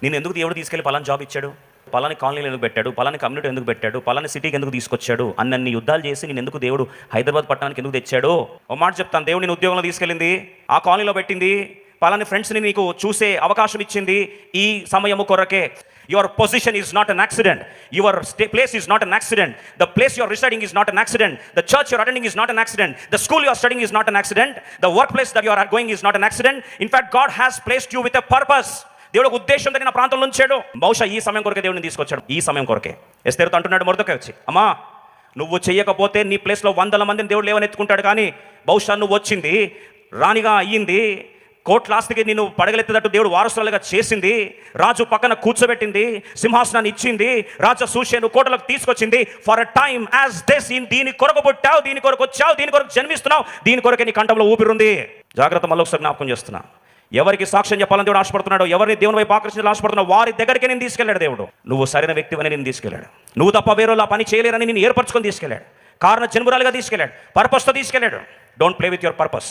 నేను ఎందుకు దేవుడు తీసుకెళ్ళి పలానా జాబ్ ఇచ్చాడు, పలాని కాలనీలు ఎందుకు పెట్టాడు, పలాని కమ్యూనిటీ ఎందుకు పెట్టాడు, పలాని సిటీకి ఎందుకు తీసుకొచ్చాడు, అన్ని యుద్ధాలు చేసి నేను ఎందుకు దేవుడు హైదరాబాద్ పట్టణానికి ఎందుకు తెచ్చాడు? ఓ మాట చెప్తాను, దేవుడు నేను ఉద్యోగంలో తీసుకెళ్ళింది, ఆ కాలనీలో పెట్టింది, పలాని ఫ్రెండ్స్ని నీకు చూసే అవకాశం ఇచ్చింది ఈ సమయము కొరకే. Your position is not an accident. Your place is not an accident. The place you are residing is not an accident. The church you are attending is not an accident. The school you are studying is not an accident. The workplace that you are going is not an accident. In fact, God has placed you with a purpose. దేవుడు ఒక ఉద్దేశంతో నా ప్రాంతంలో ఉంచాడు. బహుశా ఈ సమయం కొరకే దేవుడిని తీసుకొచ్చాడు. ఈ సమయం కొరకే ఎస్తేరుతో అంటున్నాడు మొర్దెకై వచ్చి, అమ్మా నువ్వు చెయ్యకపోతే నీ ప్లేస్లో 100 మందిని దేవుడు లేవనెత్తుకుంటాడు, కానీ బహుశా నువ్వు వచ్చింది, రాణిగా అయ్యింది, కోట్ల ఆస్తికి నేను పడగలెత్తేటట్టు దేవుడు వారసులుగా చేసింది, రాజు పక్కన కూర్చోబెట్టింది, సింహాసనాన్ని ఇచ్చింది, రాజ సూషేను కోటలకు తీసుకొచ్చింది. For a time as this, దీని కొరకు పుట్టావు, దీని కొరకు వచ్చావు, దీని కొరకు జన్మిస్తున్నావు, దీని కొరకే నీ కంఠంలో ఊపిరుంది. జాగ్రత్త, మళ్ళీ ఒకసారి జ్ఞాపకం చేస్తున్నా. ఎవరికి సాక్ష్యం చెప్పాలని దేవుడు ఆశపడుతున్నాడు, ఎవరిని దేవుని వైపు ఆకర్షించాలని ఆశపడుతున్నాడు, వారి దగ్గరికి నేను తీసుకెళ్ళాడు దేవుడు. నువ్వు సరైన వ్యక్తివని నేను తీసుకెళ్ళాడు. నువ్వు తప్ప వేరేలా పని చేయలేరని నేను ఏర్పరచుకొని తీసుకెళ్ళాడు. కారణ జన్మురాలుగా తీసుకెళ్ళాడు. పర్పస్తో తీసుకెళ్ళాడు. Don't play with your purpose.